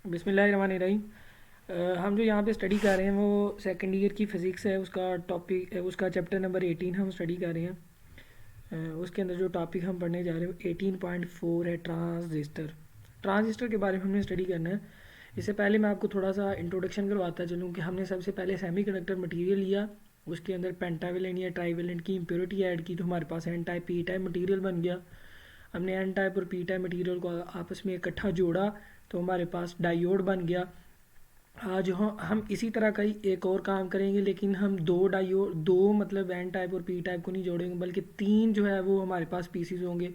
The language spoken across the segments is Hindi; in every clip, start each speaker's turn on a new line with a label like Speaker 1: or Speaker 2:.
Speaker 1: बिस्मिल्लाहिर्रहमानिर्रहीम। हम जो यहाँ पे स्टडी कर रहे हैं वो सेकंड ईयर की फ़िज़िक्स है, उसका टॉपिक उसका चैप्टर नंबर 18 हम स्टडी कर रहे हैं। उसके अंदर जो टॉपिक हम पढ़ने जा रहे हैं 18.4 है ट्रांजिस्टर। ट्रांजिस्टर के बारे में हमने स्टडी करना है। इससे पहले मैं आपको थोड़ा सा इंट्रोडक्शन करवाता चलूँ कि हमने सबसे पहले सेमीकंडक्टर मटेरियल लिया, उसके अंदर पेंटावेलेंट या ट्राईवेलेंट की इम्प्योरिटी ऐड की तो हमारे पास N type P type material बन गया। हमने एन टाइप और पी टाइप मटेरियल को आपस में इकट्ठा जोड़ा तो हमारे पास डायोड बन गया। आज हम इसी तरह का ही एक और काम करेंगे, लेकिन हम दो मतलब एन टाइप और पी टाइप को नहीं जोड़ेंगे, बल्कि तीन जो है वो हमारे पास पीसीस होंगे।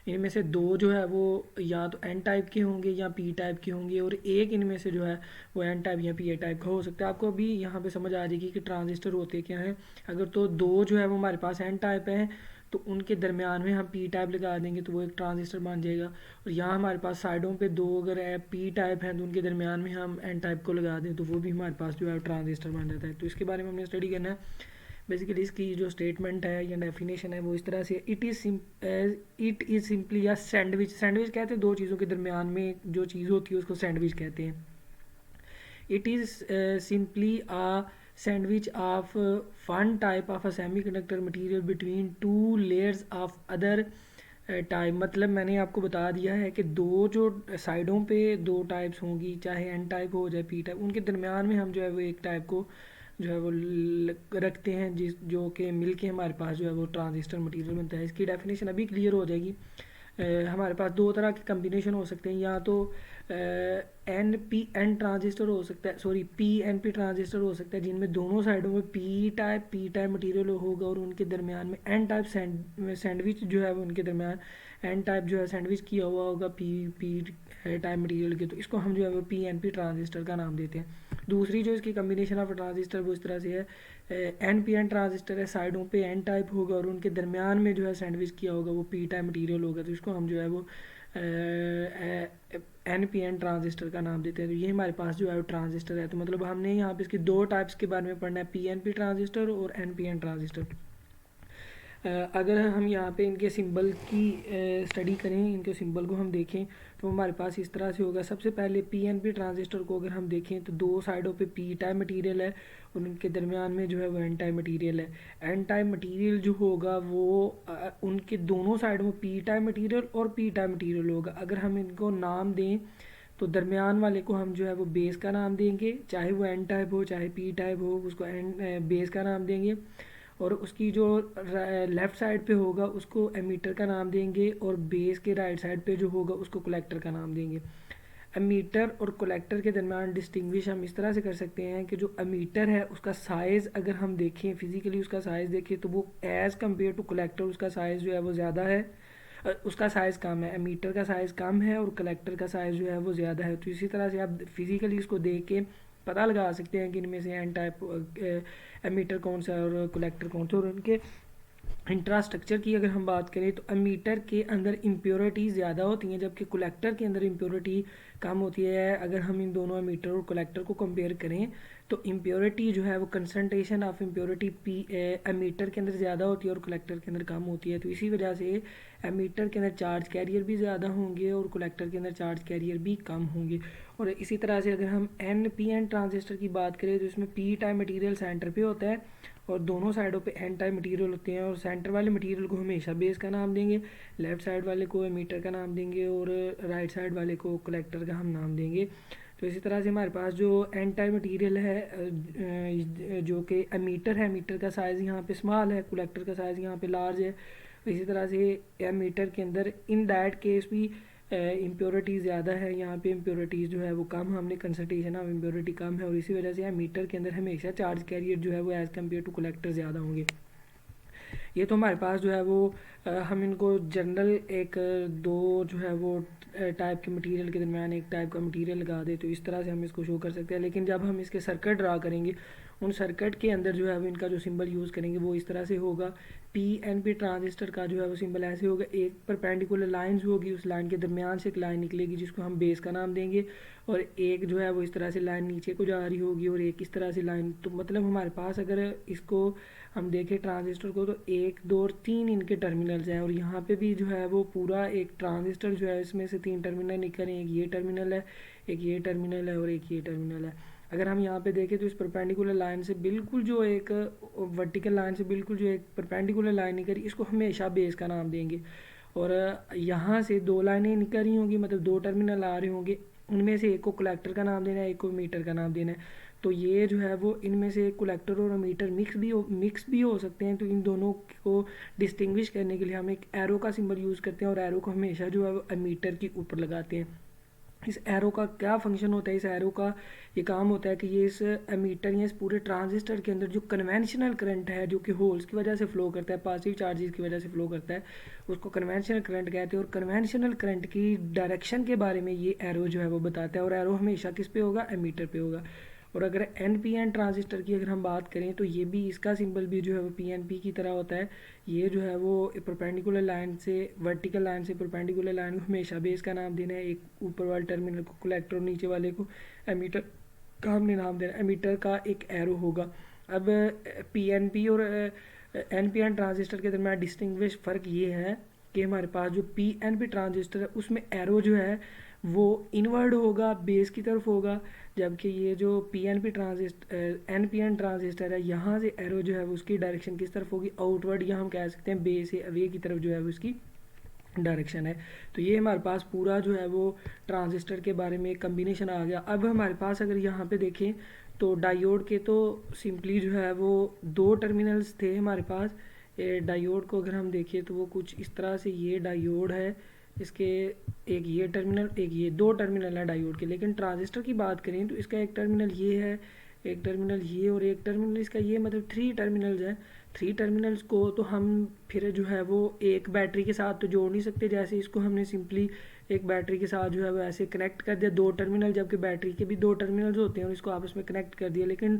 Speaker 1: इनमें से दो जो है वो या तो एन टाइप के होंगे या पी टाइप के होंगे, और एक इनमें से जो है वो एन टाइप या पी टाइप का हो सकता है। आपको अभी यहाँ पे समझ आ जाएगी कि ट्रांजिस्टर होते क्या हैं। अगर तो दो जो है वो हमारे पास एन टाइप हैं तो उनके दरमियान में हम पी टाइप लगा देंगे तो वो एक ट्रांजिस्टर बन जाएगा। और यहाँ हमारे पास साइडों पे दो अगर पी टाइप हैं तो उनके दरमियान में हम एन टाइप को लगा दें तो वो भी हमारे पास जो है ट्रांजिस्टर बन जाता है। तो इसके बारे में हमने स्टडी करना है। बेसिकली इसकी जो स्टेटमेंट है या डेफिनेशन है वो इस तरह से इट इज़ सिंपली या सैंडविच। सैंडविच कहते हैं दो चीज़ों के दरमियान में जो चीज़ होती है उसको सैंडविच कहते हैं। It is simply a sandwich of one type of a semiconductor material between two layers of other type. मतलब मैंने आपको बता दिया है कि दो जो साइडों पे दो टाइप्स होंगी, चाहे एन टाइप हो चाहे पी टाइप, उनके दरमियान में हम जो है वो एक टाइप को जो है वो रखते हैं जिस जो कि मिल के हमारे पास जो है वो ट्रांजिस्टर मटेरियल बनता है। इसकी डेफिनेशन अभी क्लियर हो जाएगी। हमारे पास दो तरह के कम्बिनेशन हो सकते हैं, या तो एन ट्रांजिस्टर हो सकता है, sorry P N P transistor हो सकता है जिनमें दोनों साइडों में पी टाइप मटेरियल होगा और उनके दरमियान में एन टाइप सैंडविच जो है वो उनके दरमियान एन टाइप जो है सैंडविच किया हुआ होगा पी टाइप मटेरियल के, तो इसको हम जो है वो पी एन पी ट्रांजिस्टर का नाम देते हैं। दूसरी जो इसकी कम्बिनेशन ऑफ ट्रांजिस्टर वो इस तरह से है, एन पी एन ट्रांजिस्टर है, साइडों पे एन टाइप होगा और उनके दरमियान में जो है सैंडविच किया होगा वो पी टाइप मटेरियल होगा, तो इसको हम जो है वो एन पी एन ट्रांजिस्टर का नाम देते हैं। तो ये हमारे पास जो है ट्रांजिस्टर है। तो मतलब हमने यहाँ पे इसकी दो टाइप्स के बारे में पढ़ना है, पी एन पी ट्रांजिस्टर और एन पी एन ट्रांजिस्टर। अगर हम यहाँ पे इनके सिंबल की स्टडी करें, इनके सिंबल को हम देखें तो हमारे पास इस तरह से होगा। सबसे पहले पी एन पी ट्रांजिस्टर को अगर हम देखें तो दो साइडों पे पी टाइप मटेरियल है और उनके दरमियान में जो है वो एन टाइप मटेरियल है। एन टाइप मटेरियल जो होगा वो उनके दोनों साइडों में पी टाइप मटेरियल और पी टाइप मटेरियल होगा। अगर हम इनको नाम दें तो दरमियान वाले को हम जो है वो बेस का नाम देंगे, चाहे वो एन टाइप हो चाहे पी टाइप हो, उसको एन बेस का नाम देंगे। और उसकी जो लेफ़्ट साइड पे होगा उसको एमीटर का नाम देंगे, और बेस के राइट साइड पे जो होगा उसको कलेक्टर का नाम देंगे। एमीटर और कलेक्टर के दरमियान डिस्टिंग्विश हम इस तरह से कर सकते हैं कि जो एमीटर है उसका साइज़ अगर हम देखें, फिज़िकली उसका साइज़ देखें तो वो एज़ कम्पेयर टू कलेक्टर उसका साइज़ जो है वो ज़्यादा है, उसका साइज़ कम है। एमीटर का साइज़ कम है और कलेक्टर का साइज़ जो है वो ज़्यादा है। तो इसी तरह से आप फिज़िकली इसको देख के पता लगा सकते हैं कि इनमें से एन टाइप एमीटर कौन सा है और कलेक्टर कौन सा। और उनके इंफ्रास्ट्रक्चर की अगर हम बात करें तो एमीटर के अंदर इम्प्योरिटी ज़्यादा होती हैं जबकि कलेक्टर के अंदर इम्प्योरिटी कम होती है। अगर हम इन दोनों एमीटर और कलेक्टर को कंपेयर करें तो इम्प्योरिटी जो है वो concentration of impurity P emitter के अंदर ज़्यादा होती है और कलेक्टर के अंदर कम होती है। तो इसी वजह से एमीटर के अंदर चार्ज कैरियर भी ज़्यादा होंगे और कलेक्टर के अंदर चार्ज कैरियर भी कम होंगे। और इसी तरह से अगर हम एन पी एन ट्रांजिस्टर की बात करें तो इसमें पी टाइप मटेरियल सेंटर पे होता है और दोनों साइडों पे एन टाइप मटेरियल होते हैं, और सेंटर वाले मटेरियल को हमेशा बेस का नाम देंगे, लेफ़्ट साइड वाले को एमीटर का नाम देंगे और राइट साइड वाले को कलेक्टर का हम नाम देंगे। तो इसी तरह से हमारे पास जो एन टाइप मटेरियल है जो कि एमीटर है, एमीटर का साइज़ यहाँ पे स्मॉल है, कलेक्टर का साइज़ यहाँ पे लार्ज है। इसी तरह से एमीटर के अंदर इन दैट केस भी इम्प्योरिटीज़ ज़्यादा है, यहाँ पे इम्प्योरिटीज़ जो है वो कम, हमने कंसंट्रेशन ऑफ इम्प्योरिटी कम है और इसी वजह से मीटर के अंदर हमेशा चार्ज कैरियर जो है वो एज़ कम्पेयर टू कलेक्टर ज़्यादा होंगे। ये तो हमारे पास जो है वो हम इनको जनरल एक दो जो है वो टाइप के मटेरियल के दरमियान एक टाइप का मटेरियल लगा दे तो इस तरह से हम इसको शो कर सकते हैं। लेकिन जब हम इसके सर्किट ड्रा करेंगे उन सर्किट के अंदर जो है वो इनका जो सिंबल यूज़ करेंगे वो इस तरह से होगा। पीएनपी ट्रांजिस्टर का जो है वो सिंबल ऐसे होगा, एक परपेंडिकुलर लाइंस होगी, उस लाइन के दरमियान से एक लाइन निकलेगी जिसको हम बेस का नाम देंगे, और एक जो है वो इस तरह से लाइन नीचे को जा रही होगी और एक इस तरह से लाइन। तो मतलब हमारे पास अगर इसको हम देखें ट्रांजिस्टर को, तो 1 2 और 3 इनके टर्मिनल्स हैं, और यहाँ पे भी जो है वो पूरा एक ट्रांजिस्टर जो है इसमें से 3 टर्मिनल निकल रहे हैं, एक ये टर्मिनल है, एक ये टर्मिनल है और एक ये टर्मिनल है। अगर हम यहाँ पे देखें तो इस परपेंडिकुलर लाइन से बिल्कुल जो एक वर्टिकल लाइन से बिल्कुल जो एक परपेंडिकुलर लाइन निकल रही, इसको हमेशा बेस का नाम देंगे। और यहाँ से 2 लाइनें निकल रही होंगी, मतलब 2 टर्मिनल आ रहे होंगे, उनमें से एक को कलेक्टर का नाम देना है, एक को मीटर का नाम देना है। तो ये जो है वो इनमें से एक कलेक्टर और मीटर मिक्स भी हो सकते हैं। तो इन दोनों को डिस्टिंग्विश करने के लिए हम एक एरो का सिंबल यूज़ करते हैं, और एरो को हमेशा जो है वो मीटर के ऊपर लगाते हैं। इस एरो का क्या फंक्शन होता है, इस एरो का ये काम होता है कि ये इस एमीटर या इस पूरे ट्रांजिस्टर के अंदर जो कन्वेंशनल करंट है जो कि होल्स की वजह से फ्लो करता है, पॉजिटिव चार्जेस की वजह से फ्लो करता है, उसको कन्वेंशनल करंट कहते हैं। और कन्वेंशनल करंट की डायरेक्शन के बारे में ये एरो जो है वो बताता है, और एरो हमेशा किस पे होगा, एमीटर पे होगा। और अगर एन पी एन ट्रांजिस्टर की अगर हम बात करें तो ये भी, इसका सिंबल भी जो है वो पी एन पी की तरह होता है। ये जो है वो परपेंडिकुलर लाइन से, वर्टिकल लाइन से परपेंडिकुलर लाइन को हमेशा बेस का नाम देना है, एक ऊपर वाले टर्मिनल को कलेक्टर और नीचे वाले को एमीटर का हमने नाम देना है। एमीटर का एक एरो होगा। अब पी एन पी और एन पी एन ट्रांजिस्टर के दरमियान डिस्टिंग्विश फ़र्क ये है कि हमारे पास जो पी एन पी ट्रांजिस्टर है उसमें एरो जो है वो इनवर्ड होगा, बेस की तरफ होगा, जबकि ये जो P N P transistor N P N transistor है, यहाँ से एरो जो है वो उसकी डायरेक्शन किस तरफ होगी, आउटवर्ड, या हम कह सकते हैं बेस से अवे की तरफ जो है वो उसकी डायरेक्शन है। तो ये हमारे पास पूरा जो है वो ट्रांजिस्टर के बारे में एक कम्बिनेशन आ गया। अब हमारे पास अगर यहाँ पे देखें तो डायोड के तो सिंपली जो है वो 2 टर्मिनल्स थे हमारे पास। डायोड को अगर हम देखें तो वो कुछ इस तरह से, ये डायोड है, इसके एक ये टर्मिनल, एक ये, 2 टर्मिनल है डायोड के। लेकिन ट्रांजिस्टर की बात करें तो इसका एक टर्मिनल ये है, एक टर्मिनल ये, और एक टर्मिनल इसका ये, मतलब 3 टर्मिनल्स हैं। 3 टर्मिनल्स को तो हम फिर जो है वो एक बैटरी के साथ तो जोड़ नहीं सकते, जैसे इसको हमने सिंपली एक बैटरी के साथ जो है वो ऐसे कनेक्ट कर दिया 2 टर्मिनल, जबकि बैटरी के भी 2 टर्मिनल्स होते हैं और इसको आपस में कनेक्ट कर दिया। लेकिन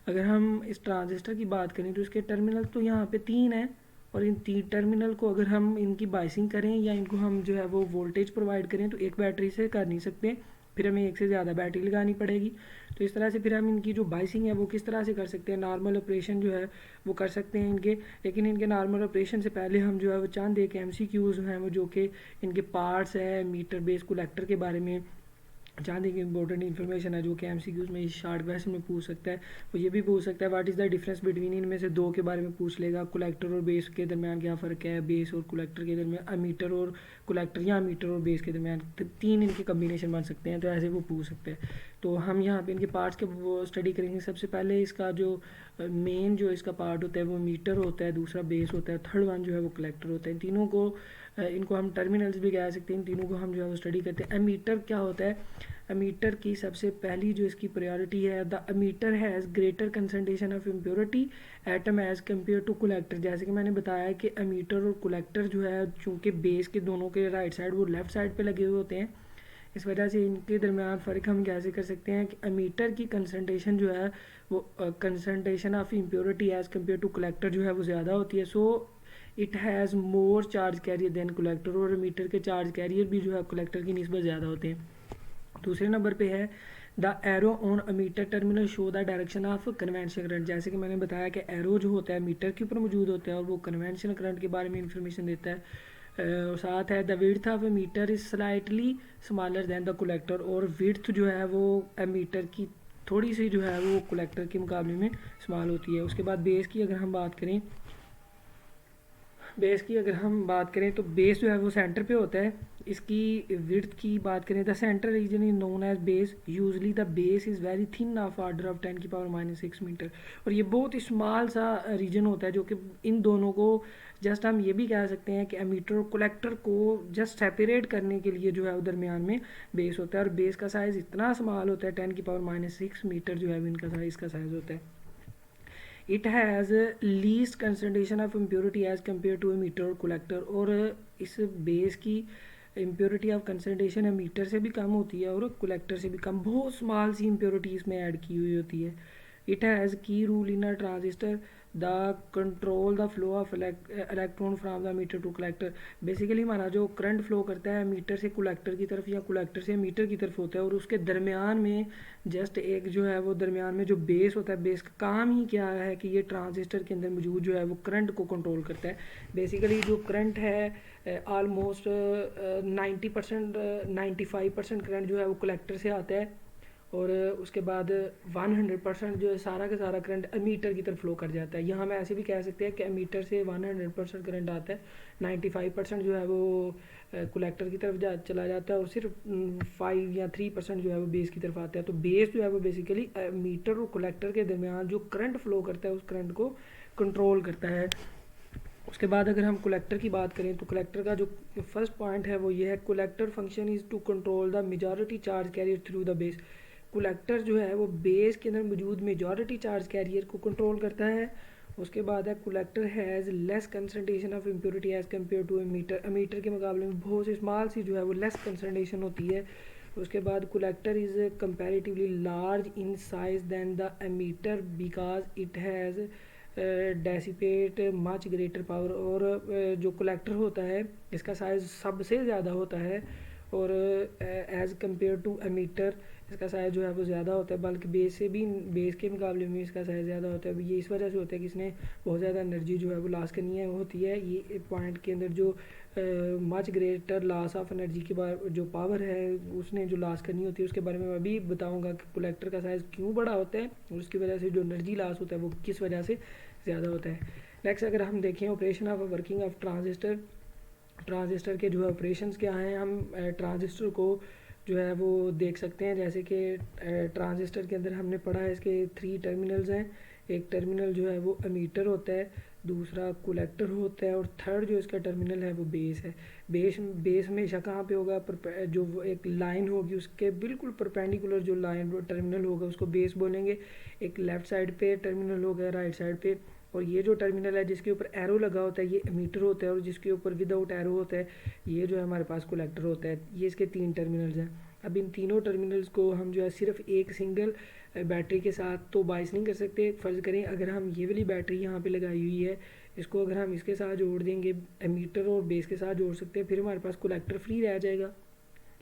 Speaker 1: अगर हम इस ट्रांजिस्टर की बात करें तो इसके टर्मिनल तो यहाँ पे 3 हैं, और इन 3 टर्मिनल को अगर हम इनकी बाइसिंग करें या इनको हम जो है वो वोल्टेज प्रोवाइड करें तो एक बैटरी से कर नहीं सकते, फिर हमें एक से ज़्यादा बैटरी लगानी पड़ेगी। तो इस तरह से फिर हम इनकी जो बाइसिंग है वो किस तरह से कर सकते हैं, नॉर्मल ऑपरेशन जो है वो कर सकते हैं इनके। लेकिन इनके नॉर्मल ऑपरेशन से पहले हम जो है वो चंद एक MCQs हैं वो, जो कि इनके पार्ट्स है, मीटर बेस कलेक्टर के बारे में जहाँ देखिए इंपॉर्टेंट इन्फॉर्मेशन है जो कि MCQs में शॉर्ट क्वेश्चन में पूछ सकता है। वो ये भी पूछ सकता है what is the difference between, इनमें से 2 के बारे में पूछ लेगा। कलेक्टर और बेस के दरमियान क्या फ़र्क है, बेस और कलेक्टर के दरमियान, अमीटर और कलेक्टर, या अमीटर और बेस के दरमियान 3 इनके कम्बिनेशन बन सकते हैं, तो ऐसे वो पूछ सकते हैं। तो हम यहाँ पे इनके पार्ट्स के वो स्टडी करेंगे। सबसे पहले इसका जो मेन जो इसका पार्ट होता है वो मीटर होता है, दूसरा बेस होता है, थर्ड वन जो है वो कलेक्टर होता है। इन तीनों को, इनको हम टर्मिनल्स भी कह सकते हैं, इन तीनों को हम जो है वो स्टडी करते हैं। एमीटर क्या होता है, एमीटर की सबसे पहली जो इसकी प्रायोरिटी है, the emitter has greater concentration of impurity atom as compare to collector. जैसे कि मैंने बताया कि एमीटर और कलेक्टर जो है चूँकि बेस के दोनों के राइट साइड वो लेफ़्ट साइड पे लगे हुए होते हैं, इस वजह से इनके दरमियान फ़र्क हम कैसे कर सकते हैं कि एमीटर की कंसंट्रेशन जो है वो concentration of impurity as compare to collector जो है वो ज़्यादा होती है। So it has more charge carrier than collector, और एमीटर के चार्ज कैरियर भी जो है कलेक्टर की निस्बत ज़्यादा होते हैं। दूसरे नंबर पे है the arrow on ammeter terminal show the direction of conventional current. जैसे कि मैंने बताया कि एरो जो होता है मीटर के ऊपर मौजूद होता है और वो कन्वेंशनल करंट के बारे में इंफॉर्मेशन देता है। और साथ है the width of emitter is slightly smaller than the collector, और विड्थ जो है वो मीटर की थोड़ी सी जो है वो कलेक्टर के मुकाबले में स्मॉल होती है। उसके बाद बेस की अगर हम बात करें, तो बेस जो है वो सेंटर पे होता है। इसकी विड्थ की बात करें, the centre region is known as base, usually the base is very thin of order of 10⁻⁻⁶ metre, और ये बहुत ही स्मॉल सा रीजन होता है जो कि इन दोनों को जस्ट हम ये भी कह सकते हैं कि एमीटर और कलेक्टर को जस्ट सेपरेट करने के लिए जो है दरमियान में बेस होता है। और बेस का साइज़ इतना स्मॉल होता है 10⁻⁻⁶ मीटर जो है इनका साइज़, इसका साइज़ होता है। It has least concentration of impurity as compare to emitter और कलेक्टर, और इस बेस की इम्प्योरिटी ऑफ कंसंट्रेशन है मीटर से भी कम होती है और कलेक्टर से भी कम, बहुत स्मॉल सी इम्प्योरिटी इसमें ऐड की हुई होती है। It has key role in a transistor the control the flow of electron from the emitter to collector. Basically हमारा जो करंट फ्लो करता है मीटर से कलेक्टर की तरफ या कलेक्टर से मीटर की तरफ होता है, और उसके दरमियान में जस्ट एक जो है वो दरमियान में जो बेस होता है, बेस का काम ही क्या है कि ये ट्रांजिस्टर के अंदर मौजूद जो है वो करंट को कंट्रोल करता है। बेसिकली जो करंट है ऑलमोस्ट 90% 95% करंट जो है वो कलेक्टर से आता है, और उसके बाद 100% जो है सारा का सारा करंट एमीटर की तरफ फ्लो कर जाता है। यहाँ हम ऐसे भी कह सकते हैं कि एमीटर से 100% करंट आता है, 95% जो है वो कलेक्टर की तरफ चला जाता है, और सिर्फ 5 या 3% जो है वो बेस की तरफ आता है। तो बेस जो है वो बेसिकली मीटर और कलेक्टर के दरमियान जो करंट फ्लो करता है उस करंट को कंट्रोल करता है। उसके बाद अगर हम कलेक्टर की बात करें तो कलेक्टर का जो फर्स्ट पॉइंट है वो ये है, collector function is to control the majority charge carrier through the base. Collector जो है वो बेस के अंदर मौजूद मेजॉरिटी चार्ज कैरियर को कंट्रोल करता है। उसके बाद है collector has less concentration of impurity as compare to emitter. Emitter के मुकाबले में बहुत सी स्मॉल सी जो है वो लेस कंसनट्रेशन होती है। उसके बाद collector is comparatively large in size than the emitter because it has dissipate much greater power. और जो कलेक्टर होता है इसका साइज़ सबसे ज़्यादा होता है, और एज़ कम्पेयर टू एमीटर इसका साइज़ जो है वो ज़्यादा होता है, बल्कि बेस से भी बेस के मुकाबले में इसका साइज़ ज़्यादा होता है। ये इस वजह से होता है कि इसने बहुत ज़्यादा एनर्जी जो है वो लॉस करनी है होती है। ये पॉइंट के अंदर जो much greater loss of energy के बारे जो पावर है उसने जो लॉस करनी होती है उसके बारे में मैं अभी बताऊंगा कि कलेक्टर का साइज़ क्यों बड़ा होता है और उसकी वजह से जो एनर्जी लॉस होता है वो किस वजह से ज़्यादा होता है। नेक्स्ट अगर हम देखें operation of working of transistor, transistor के जो है ऑपरेशंस क्या हैं, हम ट्रांजिस्टर को जो है वो देख सकते हैं। जैसे कि ट्रांजिस्टर के अंदर हमने पढ़ा है इसके 3 टर्मिनल्स हैं। एक टर्मिनल जो है वो एमीटर होता है, दूसरा कलेक्टर होता है, और थर्ड जो इसका टर्मिनल है वो बेस है। बेस हमेशा कहाँ पे होगा, जो वो एक लाइन होगी उसके बिल्कुल परपेंडिकुलर जो लाइन टर्मिनल होगा उसको बेस बोलेंगे। एक लेफ़्ट साइड पे टर्मिनल होगा, राइट साइड पे, और ये जो टर्मिनल है जिसके ऊपर एरो लगा होता है ये एमीटर होता है, और जिसके ऊपर विदाउट एरो होता है ये जो है हमारे पास कलेक्टर होता है। ये इसके 3 टर्मिनल्स हैं। अब इन तीनों टर्मिनल्स को हम जो है सिर्फ एक सिंगल बैटरी के साथ तो बाइस नहीं कर सकते। फ़र्ज़ करें अगर हम ये वाली बैटरी यहाँ पे लगाई हुई है, इसको अगर हम इसके साथ जोड़ देंगे, एमीटर और बेस के साथ जोड़ सकते हैं, फिर हमारे पास कलेक्टर फ्री रह जाएगा।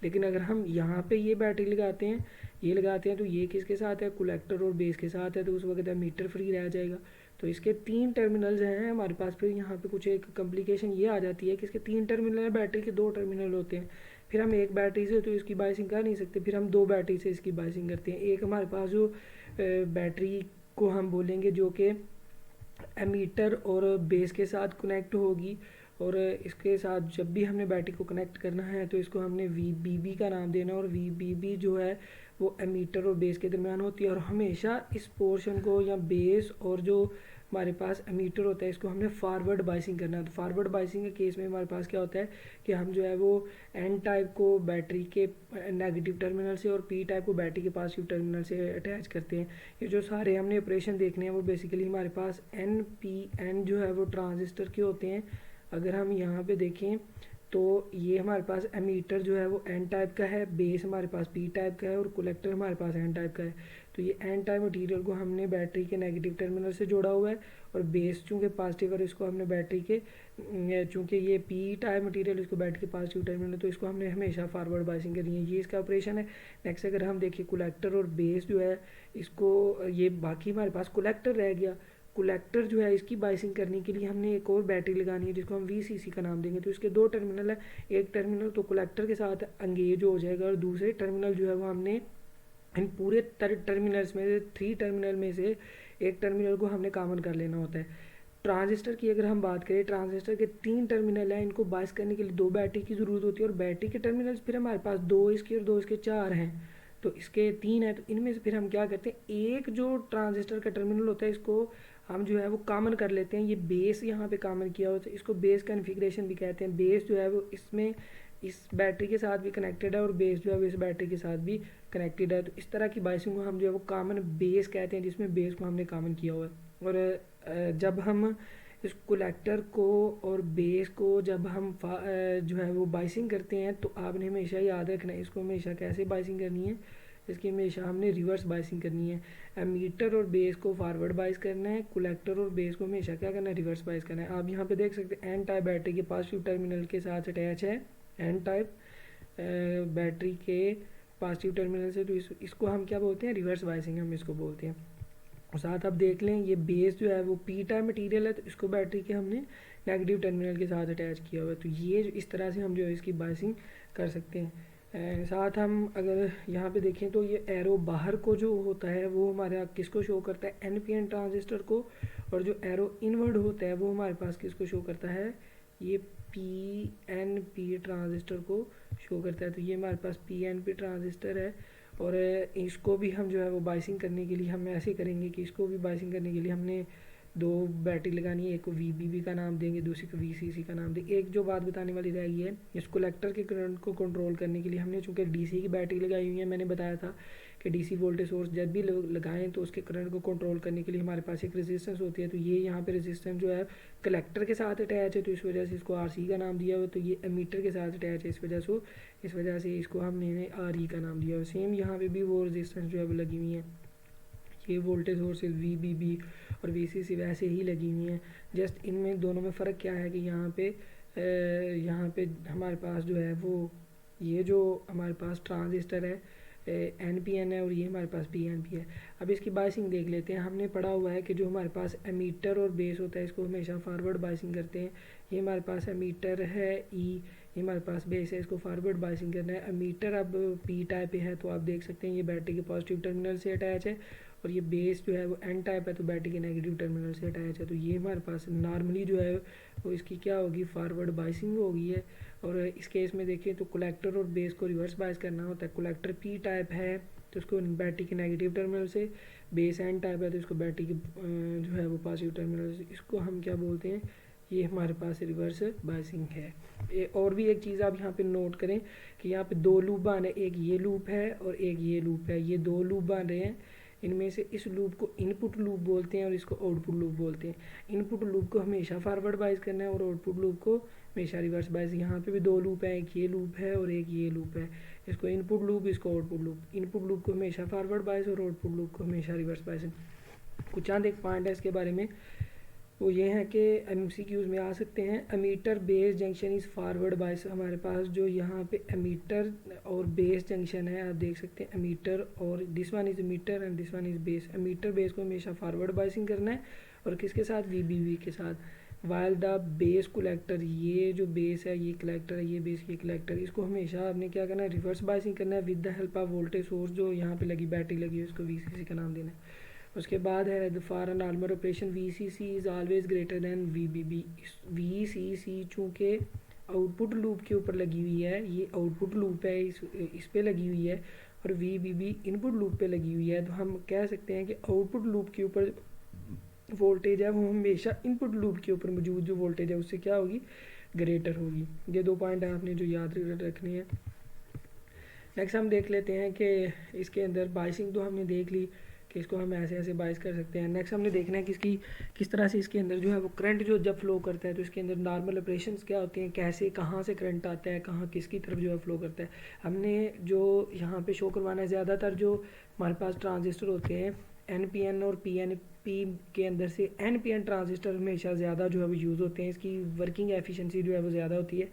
Speaker 1: लेकिन अगर हम यहाँ पे ये बैटरी लगाते हैं, ये लगाते हैं, तो ये किसके साथ है, कलेक्टर और बेस के साथ है, तो उस वक्त एमीटर फ्री रह जाएगा। तो इसके 3 टर्मिनल्स हैं हमारे पास। फिर यहाँ पे कुछ एक कॉम्प्लिकेशन ये आ जाती है कि इसके 3 टर्मिनल है, बैटरी के 2 टर्मिनल होते हैं। फिर हम एक बैटरी से तो इसकी बाइसिंग कर नहीं सकते, फिर हम 2 बैटरी से इसकी बाइसिंग करते हैं। एक हमारे पास जो बैटरी को हम बोलेंगे जो कि एमीटर और बेस के साथ कनेक्ट होगी, और इसके साथ जब भी हमने बैटरी को कनेक्ट करना है तो इसको हमने VBB का नाम देना, और VBB जो है वो एमीटर और बेस के दरमियान होती है। और हमेशा इस पोर्शन को या बेस और जो हमारे पास एमीटर होता है इसको हमने फॉरवर्ड बाइसिंग करना है। तो फॉरवर्ड बाइसिंग के केस में हमारे पास क्या होता है कि हम जो है वो एन टाइप को बैटरी के नेगेटिव टर्मिनल से और पी टाइप को बैटरी के पॉजिटिव टर्मिनल से अटैच करते हैं। ये जो सारे हमने ऑपरेशन देखने हैं वो बेसिकली हमारे पास NPN जो है वो ट्रांजिस्टर के होते हैं। अगर हम यहाँ पे देखें तो ये हमारे पास एमीटर जो है वो एन टाइप का है, बेस हमारे पास पी टाइप का है, और कलेक्टर हमारे पास एन टाइप का है। तो ये एन टाइप मटीरियल को हमने बैटरी के नेगेटिव टर्मिनल से जोड़ा हुआ है, और बेस चूँकि पॉजिटिव है इसको हमने बैटरी के, चूँकि ये पी टाइप मटीरियल इसको बैटरी के पॉजिटिव टर्मिनल, तो इसको हमने हमेशा फॉरवर्ड बाइसिंग करनी है। ये इसका ऑपरेशन है। नेक्स्ट अगर हम देखिए कलेक्टर और बेस जो है इसको, ये बाकी हमारे पास कलेक्टर रह गया। कलेक्टर जो है इसकी बाइसिंग करने के लिए हमने एक और बैटरी लगानी है जिसको हम VCC का नाम देंगे। तो इसके 2 टर्मिनल है, एक टर्मिनल तो कलेक्टर के साथ एंगेज हो जाएगा, और दूसरे टर्मिनल जो है वो हमने इन पूरे टर्मिनल्स में से 3 टर्मिनल में से एक टर्मिनल को हमने कॉमन कर लेना होता है। ट्रांजिस्टर की अगर हम बात करें, ट्रांजिस्टर के 3 टर्मिनल हैं, इनको बाइस करने के लिए 2 बैटरी की ज़रूरत होती है, और बैटरी के टर्मिनल्स फिर हमारे पास 2 इसके और 2 इसके 4 हैं। तो इसके 3 हैं, तो इनमें से फिर हम क्या करते हैं, एक जो ट्रांजिस्टर का टर्मिनल होता है इसको हम जो है वो कॉमन कर लेते हैं। ये बेस यहाँ पे कॉमन किया होता है, इसको बेस कॉन्फ़िगरेशन भी कहते हैं। बेस जो है वो इसमें इस बैटरी के साथ भी कनेक्टेड है, और बेस जो है वो इस बैटरी के साथ भी कनेक्टेड है। तो इस तरह की बाइसिंग को हम जो है वो कॉमन बेस कहते हैं, जिसमें बेस को हमने कॉमन किया हुआ है। और जब हम इस कलेक्टर को और बेस को जब हम जो है वो बाइसिंग करते हैं तो आपने हमेशा याद रखना है इसको हमेशा कैसे बाइसिंग करनी है। इसकी हमेशा हमने रिवर्स बाइसिंग करनी है। एमीटर और बेस को फॉरवर्ड बाइस करना है, कलेक्टर और बेस को हमेशा क्या करना है, रिवर्स बाइस करना है। आप यहाँ पे देख सकते हैं एन टाइप बैटरी के पॉजिटिव टर्मिनल के साथ अटैच है, एन टाइप बैटरी के पॉजिटिव टर्मिनल से, तो इसको हम क्या बोलते हैं, रिवर्स बाइसिंग हम इसको बोलते हैं। और साथ आप देख लें ये बेस जो है वो पी टाइप मटीरियल है, तो इसको बैटरी के हमने नेगेटिव टर्मिनल के साथ अटैच किया हुआ है। तो ये इस तरह से हम जो है इसकी बाइसिंग कर सकते हैं। साथ हम अगर यहाँ पे देखें तो ये एरो बाहर को जो होता है वो हमारा किसको शो करता है, एनपीएन ट्रांजिस्टर को, और जो एरो इनवर्ड होता है वो हमारे पास किसको शो करता है, ये पीएनपी ट्रांजिस्टर को शो करता है। तो ये हमारे पास पीएनपी ट्रांजिस्टर है, और इसको भी हम जो है वो बाइसिंग करने के लिए हम ऐसे करेंगे कि इसको भी बाइसिंग करने के लिए हमने दो बैटरी लगानी है, एक को वीबीबी का नाम देंगे, दूसरी को वीसीसी का नाम देंगे। एक जो बात बताने वाली रह गई है, इस कलेक्टर के करंट को कंट्रोल करने के लिए हमने चूँकि डीसी की बैटरी लगाई हुई है, मैंने बताया था कि डीसी वोल्टेज सोर्स जब भी लगाएं तो उसके करंट को कंट्रोल करने के लिए हमारे पास एक रेजिस्टेंस होती है। तो ये यहाँ पे रेजिस्टेंस जो है कलेक्टर के साथ अटैच है, तो इस वजह से इसको आरसी का नाम दिया हुआ। तो ये एमीटर के साथ अटैच है, इस वजह से इसको हमने आरई का नाम दिया हुआ। सेम यहाँ पे भी वो रेजिस्टेंस जो है वो लगी हुई है, ये वोल्टेज सोर्सेज वीबीबी और वीसीसी वैसे ही लगी हुई हैं। जस्ट इनमें दोनों में फ़र्क क्या है कि यहाँ पे हमारे पास जो है वो ये जो हमारे पास ट्रांजिस्टर है एनपीएन है, और ये हमारे पास पीएनपी है। अब इसकी बाइसिंग देख लेते हैं। हमने पढ़ा हुआ है कि जो हमारे पास एमीटर और बेस होता है इसको हमेशा फॉरवर्ड बाइसिंग करते हैं। ये हमारे पास एमीटर है ई, ये हमारे पास बेस है, इसको फॉरवर्ड बाइसिंग करना है। एमीटर अब पी टाइप पे है, तो आप देख सकते हैं ये बैटरी के पॉजिटिव टर्मिनल से अटैच है, और ये बेस जो है वो एन टाइप है, तो बैटरी के नेगेटिव टर्मिनल से अटैच है। तो ये हमारे पास नॉर्मली जो है वो इसकी क्या होगी, फॉरवर्ड बाइसिंग होगी है। और इस केस में देखिए तो कलेक्टर और बेस को रिवर्स बाइस करना होता है। कलेक्टर पी टाइप है तो उसको बैटरी के नेगेटिव टर्मिनल से, बेस एन टाइप है तो इसको बैटरी के जो है वो पॉजिटिव टर्मिनल से, इसको हम क्या बोलते हैं, ये हमारे पास रिवर्स बाइसिंग है। और भी एक चीज़ आप यहाँ पे नोट करें कि यहाँ पे दो लूप बन रहे हैं, एक ये लूप है और एक ये लूप है, ये दो लूप बन रहे हैं। इनमें से इस लूप को इनपुट लूप बोलते हैं और इसको आउटपुट लूप बोलते हैं। इनपुट लूप को हमेशा फॉरवर्ड बाइस करना है और आउटपुट लूप को हमेशा रिवर्स बाइस। यहाँ पे भी दो लूप है, एक ये लूप है और एक ये लूप है, इसको इनपुट लूप, इसको आउटपुट लूप। इनपुट लूप को हमेशा फॉरवर्ड बाइस और आउटपुट लूप को हमेशा रिवर्स बाइस। कुछ चंद एक पॉइंट है इसके बारे में, वो ये है कि एमसीक्यूज़ में आ सकते हैं। Emitter base junction is forward bias. हमारे पास जो यहाँ पे एमीटर और बेस जंक्शन है, आप देख सकते हैं एमीटर, और this one is emitter and this one is base. Emitter base को हमेशा फॉरवर्ड बाइसिंग करना है, और किसके साथ, वीबीबी के साथ। वाइल द बेस कलेक्टर, ये जो बेस है ये कलेक्टर है, ये बेस ये कलेक्टर, इसको हमेशा आपने क्या करना है, रिवर्स बाइसिंग करना है with the help of voltage source. जो यहाँ पे लगी बैटरी लगी है उसको वीसीसी का नाम देना है। उसके बाद है for an normal operation VCC is always greater than VBB. VCC चूँकि आउटपुट लूप के ऊपर लगी हुई है, ये आउटपुट लूप है, इस पे लगी हुई है, और वीबीबी इनपुट लूप पे लगी हुई है। तो हम कह सकते हैं कि आउटपुट लूप के ऊपर वोल्टेज है वो हमेशा इनपुट लूप के ऊपर मौजूद जो वोल्टेज है उससे क्या होगी, ग्रेटर होगी। ये दो पॉइंट है आपने जो याद रखने हैं। नेक्स्ट हम देख लेते हैं कि इसके अंदर बाइसिंग तो हमने देख ली कि इसको हम ऐसे ऐसे बाइस कर सकते हैं। नेक्स्ट हमने देखना है कि इसकी किस तरह से इसके अंदर जो है वो करंट जो जब फ्लो करता है तो इसके अंदर नॉर्मल ऑपरेशंस क्या होते हैं, कैसे कहाँ से करंट आता है, कहाँ किसकी तरफ जो है फ्लो करता है। हमने जो यहाँ पे शो करवाना है, ज़्यादातर जो हमारे पास ट्रांजिस्टर होते हैं एनपीएन और पीएनपी के अंदर से एनपीएन ट्रांजिस्टर हमेशा ज़्यादा जो है वो यूज़ होते हैं, इसकी वर्किंग एफिशिएंसी जो है वो ज़्यादा होती है।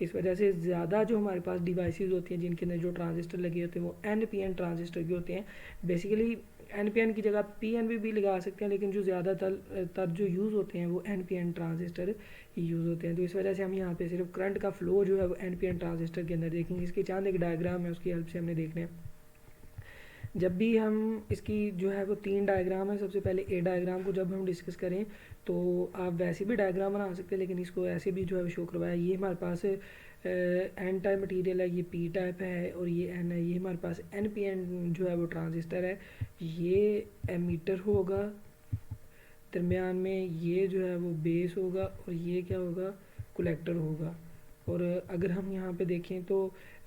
Speaker 1: इस वजह से ज़्यादा जो हमारे पास डिवाइसेस होती हैं जिनके अंदर जो ट्रांजिस्टर लगे होते हैं वो एनपीएन ट्रांजिस्टर के होते हैं। बेसिकली एनपीएन की जगह पीएनपी भी लगा सकते हैं, लेकिन जो ज़्यादातर जो यूज़ होते हैं वो एनपीएन ट्रांजिस्टर ही यूज़ होते हैं। तो इस वजह से हम यहाँ पे सिर्फ करंट का फ्लो जो है वो एनपीएन ट्रांजिस्टर के अंदर देखेंगे। इसके चंद एक डायग्राम है, उसकी हेल्प से हमने देखने हैं। जब भी हम इसकी जो है वो 3 डायग्राम है, सबसे पहले ए डायग्राम को जब हम डिस्कस करें तो आप वैसे भी डायग्राम बना सकते हैं, लेकिन इसको ऐसे भी जो है शो करवाया। ये हमारे पास एन टाइप मटेरियल है, ये पी टाइप है और ये एन है। ये हमारे पास एन पी एन जो है वो ट्रांजिस्टर है, ये एमीटर होगा, दरमियान में ये जो है वो बेस होगा और ये क्या होगा, कलेक्टर होगा। और अगर हम यहाँ पे देखें तो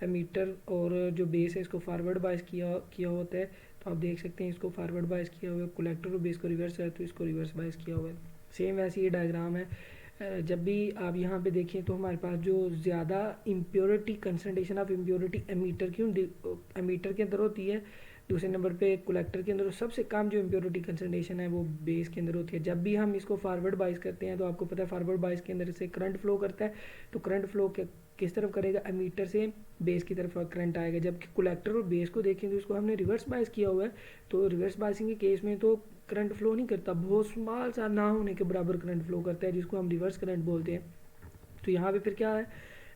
Speaker 1: एमीटर और जो बेस है इसको फॉरवर्ड बाइस किया होता है, तो आप देख सकते हैं इसको फॉरवर्ड बाइस किया हुआ है, कलेक्टर और बेस को रिवर्स है तो इसको रिवर्स बाइस किया हुआ है। सेम वैसे ये डायग्राम है। जब भी आप यहाँ पे देखें तो हमारे पास जो ज़्यादा impurity concentration of impurity emitter के अंदर होती है, दूसरे नंबर पे कलेक्टर के अंदर, सबसे कम जो इम्प्योरिटी कंसनट्रेशन है वो बेस के अंदर होती है। जब भी हम इसको फॉरवर्ड बाइस करते हैं तो आपको पता है फॉरवर्ड बाइस के अंदर से करंट फ्लो करता है, तो करंट फ्लो किस तरफ करेगा, एमीटर से बेस की तरफ करंट आएगा। जबकि कलेक्टर और बेस को देखें तो इसको हमने रिवर्स बाइस किया हुआ है, तो रिवर्स बाइसिंग के केस में तो करंट फ्लो नहीं करता, बहुत स्मॉल सा ना होने के बराबर करंट फ्लो करता है, जिसको हम रिवर्स करंट बोलते हैं। तो यहाँ पे फिर क्या है,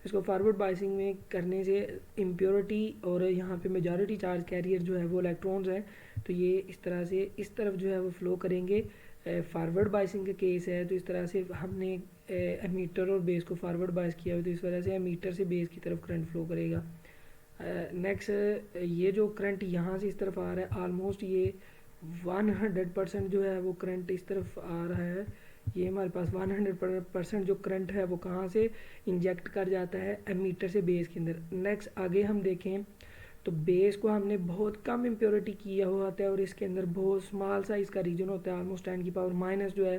Speaker 1: इसको फॉरवर्ड बाइसिंग में करने से इम्प्योरिटी और यहाँ पे मेजॉरिटी चार्ज कैरियर जो है वो इलेक्ट्रॉन्स हैं, तो ये इस तरह से इस तरफ जो है वो फ्लो करेंगे। फॉरवर्ड बाइसिंग का केस है तो इस तरह से हमने एमीटर और बेस को फॉरवर्ड बाइस किया हुआ, तो इस वजह से एमीटर से बेस की तरफ करंट फ्लो करेगा। नेक्स्ट ये जो करंट यहाँ से इस तरफ आ रहा है, ऑलमोस्ट ये 100% जो है वो करंट इस तरफ आ रहा है। ये हमारे पास 100% जो करंट है वो कहाँ से इंजेक्ट कर जाता है, एमीटर से बेस के अंदर। नेक्स्ट आगे हम देखें तो बेस को हमने बहुत कम इम्प्योरिटी किया हुआ होता है और इसके अंदर बहुत स्मॉल सा इसका रीजन होता है, ऑलमोस्ट 10 की पावर माइनस जो है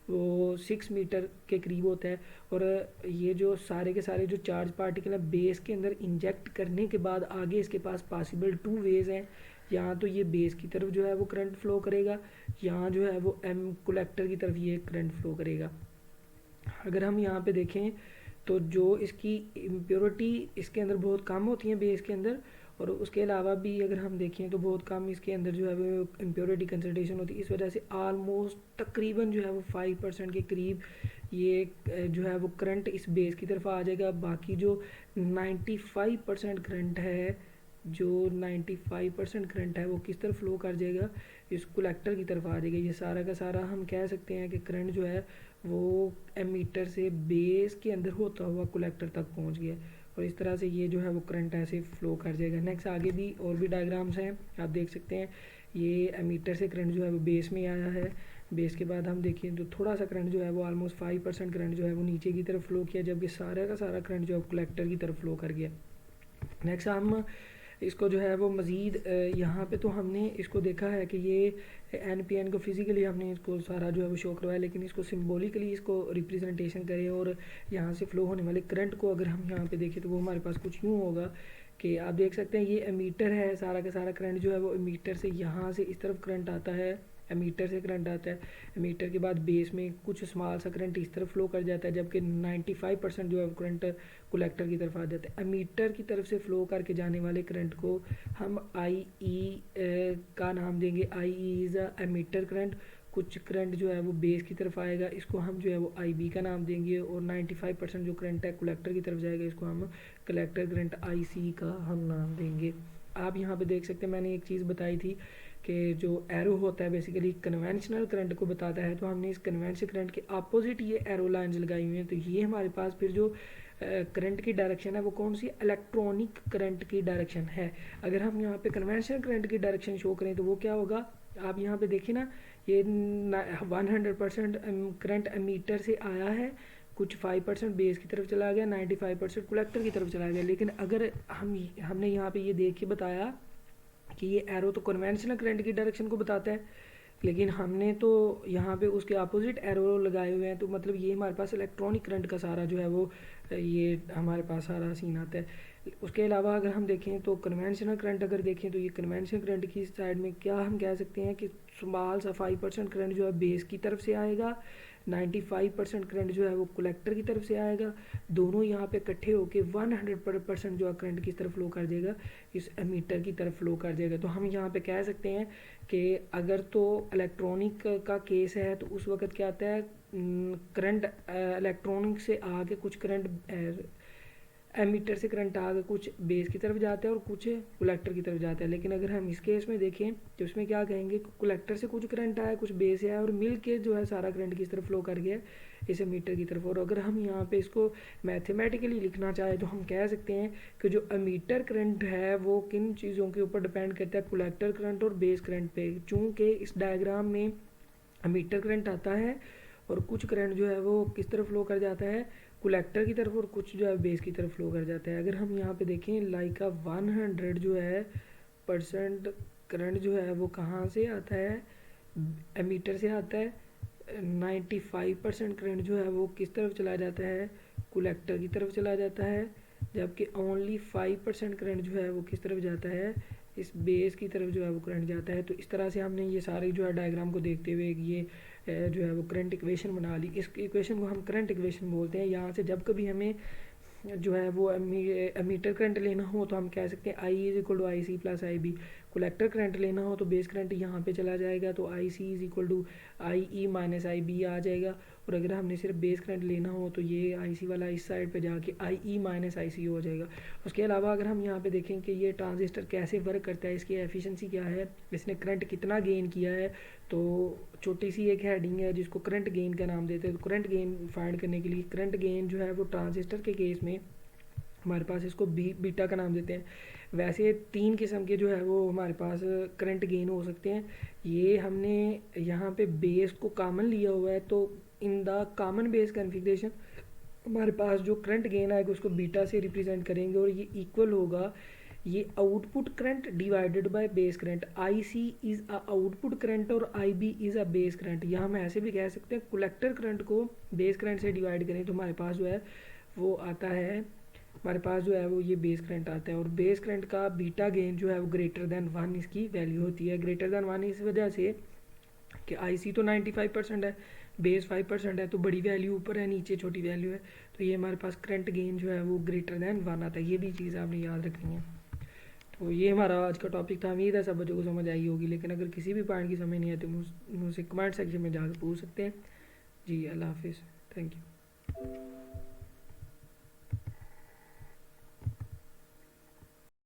Speaker 1: वो 6 मीटर के करीब होता है। और ये जो सारे के सारे जो चार्ज पार्टिकल है बेस के अंदर इंजेक्ट करने के बाद आगे इसके पास पॉसिबल 2 वेज हैं। यहाँ तो ये बेस की तरफ जो है वो करंट फ्लो करेगा, यहाँ जो है वो एम कलेक्टर की तरफ ये करंट फ्लो करेगा। अगर हम यहाँ पे देखें तो जो इसकी इम्प्योरिटी इसके अंदर बहुत कम होती है बेस के अंदर, और उसके अलावा भी अगर हम देखें तो बहुत कम इसके अंदर जो है वो इम्प्योरिटी कंसनट्रेशन होती है। इस वजह से आलमोस्ट तकरीबन जो है वो 5% के करीब ये जो है वो करंट इस बेस की तरफ आ जाएगा। बाकी जो 95% करंट है, जो 95% करंट है वो किस तरफ फ्लो कर जाएगा, इस कलेक्टर की तरफ आ जाएगा। ये सारा का सारा हम कह सकते हैं कि करंट जो है वो एमीटर से बेस के अंदर होता हुआ कलेक्टर तक पहुंच गया, और इस तरह से ये जो है वो करंट ऐसे फ्लो कर जाएगा। नेक्स्ट आगे भी और भी डायग्राम्स हैं, आप देख सकते हैं। ये एमीटर से करंट जो है वो बेस में आया है, बेस के बाद हम देखें तो थोड़ा सा करंट जो है वो ऑलमोस्ट 5% करंट जो है वो नीचे की तरफ फ्लो किया, जबकि सारा का सारा करंट जो है कलेक्टर की तरफ फ्लो कर गया। नेक्स्ट हम इसको जो है वो मज़ीद यहाँ पे तो हमने इसको देखा है कि ये एन को फिज़िकली हमने इसको सारा जो है वो शो करवाया, लेकिन इसको सिम्बॉलिकली इसको रिप्रेजेंटेशन करें और यहाँ से फ़्लो होने वाले करंट को अगर हम यहाँ पे देखें तो वो हमारे पास कुछ यूँ होगा कि आप देख सकते हैं ये एमीटर है, सारा का सारा करंट जो है वो एमीटर से यहाँ से इस तरफ करंट आता है, एमीटर से करंट आता है। एमीटर के बाद बेस में कुछ स्मॉल सा करंट इस तरफ फ्लो कर जाता है, जबकि 95% जो है करंट कलेक्टर की तरफ आ जाता है। एमीटर की तरफ से फ्लो करके जाने वाले करंट को हम आई ई का नाम देंगे। आई E is a ammeter current. कुछ करंट जो है वो बेस की तरफ आएगा, इसको हम जो है वो आई बी का नाम देंगे। और 95% जो करंट है कलेक्टर की तरफ जाएगा, इसको हम कलेक्टर करंट आई सी का हम नाम देंगे। आप यहाँ पे देख सकते हैं मैंने एक चीज़ बताई थी कि जो एरो होता है बेसिकली कन्वेंशनल करंट को बताता है, तो हमने इस कन्वेंशनल करंट के अपोजिट ये एरो लाइंस लगाई हुई हैं। तो ये हमारे पास फिर जो करंट की डायरेक्शन है वो कौन सी, इलेक्ट्रॉनिक करंट की डायरेक्शन है। अगर हम यहाँ पे कन्वेंशनल करंट की डायरेक्शन शो करें तो वो क्या होगा, आप यहाँ पे देखिए ना, ये 100% करंट एमीटर से आया है, कुछ 5% बेस की तरफ चला गया, 95% कलेक्टर की तरफ चला गया। लेकिन अगर हमने यहाँ पे ये देख के बताया कि ये एरो तो कन्वेंशनल करंट की डायरेक्शन को बताता है, लेकिन हमने तो यहाँ पे उसके अपोजिट एरो लगाए हुए हैं, तो मतलब ये हमारे पास इलेक्ट्रॉनिक करंट का सारा जो है वो ये हमारे पास सारा सीन आता है। उसके अलावा अगर हम देखें तो कन्वेंशनल करंट अगर देखें तो ये कन्वेंशनल करंट की साइड में क्या हम कह सकते हैं कि स्मॉल सा 5% करंट जो है बेस की तरफ से आएगा, 95% करंट जो है वो कलेक्टर की तरफ से आएगा। दोनों यहाँ पे इकट्ठे होके 100% जो है करंट किस तरफ फ्लो कर जाएगा, इस एमीटर की तरफ फ्लो कर जाएगा। तो हम यहाँ पे कह सकते हैं कि अगर तो इलेक्ट्रॉनिक का केस है तो उस वक्त क्या आता है, करंट इलेक्ट्रॉनिक से आगे कुछ करंट एमीटर से करंट आगे कुछ बेस की तरफ जाता है और कुछ कलेक्टर की तरफ जाता है। लेकिन अगर हम इस केस में देखें तो इसमें क्या कहेंगे, कलेक्टर से कुछ करंट आया, कुछ बेस से आया, और मिल के जो है सारा करंट किस तरफ फ्लो कर गया, इस एमीटर की तरफ। और अगर हम यहाँ पे इसको मैथमेटिकली लिखना चाहें तो हम कह सकते हैं कि जो एमीटर करंट है वो किन चीज़ों के ऊपर डिपेंड करता है, कलेक्टर करंट और बेस करंट पे। चूँकि इस डायग्राम में एमीटर करंट आता है और कुछ करंट जो है वो किस तरफ फ्लो कर जाता है, कलेक्टर की तरफ, और कुछ जो है बेस की तरफ फ्लो कर जाता है। अगर हम यहाँ पे देखें लाइक का 100 जो है % करंट जो है वो कहाँ से आता है, एमीटर से आता है, 95% करंट जो है वो किस तरफ चला जाता है, कलेक्टर की तरफ चला जाता है, जबकि ओनली 5% करंट जो है वो किस तरफ जाता है, इस बेस की तरफ जो है वो करंट जाता है। तो इस तरह से हमने ये सारे जो है डायग्राम को देखते हुए ये जो है वो करंट इक्वेशन बना ली। इस इक्वेशन को हम करंट इक्वेशन बोलते हैं। यहाँ से जब कभी हमें जो है वो एमीटर करंट लेना हो तो हम कह सकते हैं I is equal to I C plus I B. Collector current लेना हो तो बेस करंट यहाँ पे चला जाएगा, तो I C is equal to I E minus I B आ जाएगा। और अगर हमने सिर्फ बेस करंट लेना हो तो ये आई सी वाला इस साइड पे जाके आई ई माइनस आई सी हो जाएगा। उसके अलावा अगर हम यहाँ पे देखें कि ये ट्रांजिस्टर कैसे वर्क करता है, इसकी एफिशिएंसी क्या है, इसने करंट कितना गेन किया है, तो छोटी सी एक हेडिंग है जिसको करंट गेन का नाम देते हैं। तो करंट गेन फाइंड करने के लिए करंट गेन जो है वो ट्रांजिस्टर के केस में हमारे पास इसको बीटा का नाम देते हैं। वैसे 3 किस्म के जो है वो हमारे पास करंट गेन हो सकते हैं। ये हमने यहाँ पे बेस को कॉमन लिया हुआ है, तो in the common base configuration हमारे पास जो करंट गेन आएगा उसको बीटा से रिप्रेजेंट करेंगे और ये इक्वल होगा ये output current divided by base current. I C is a output current और I B is a base current. या हम ऐसे भी कह सकते हैं कलेक्टर करंट को बेस करंट से डिवाइड करें तो हमारे पास जो है वो आता है, हमारे पास जो है वो ये बेस करंट आता है। और बेस करंट का बीटा गेन जो है वो ग्रेटर देन 1 इसकी वैल्यू होती है। ग्रेटर देन 1 इस वजह से कि आई सी तो 95% है, बेस 5% है, तो बड़ी वैल्यू ऊपर है, नीचे छोटी वैल्यू है, तो ये हमारे पास करंट गेन जो है वो ग्रेटर देन 1 आता है। ये भी चीज़ आपने याद रखनी है। तो ये हमारा आज का टॉपिक था। उम्मीद है सब बच्चों को समझ आई होगी, लेकिन अगर किसी भी पॉइंट की समझ नहीं आती मुझसे कमेंट सेक्शन में जाकर पूछ सकते हैं। जी अल्लाह हाफिज़, थैंक यू।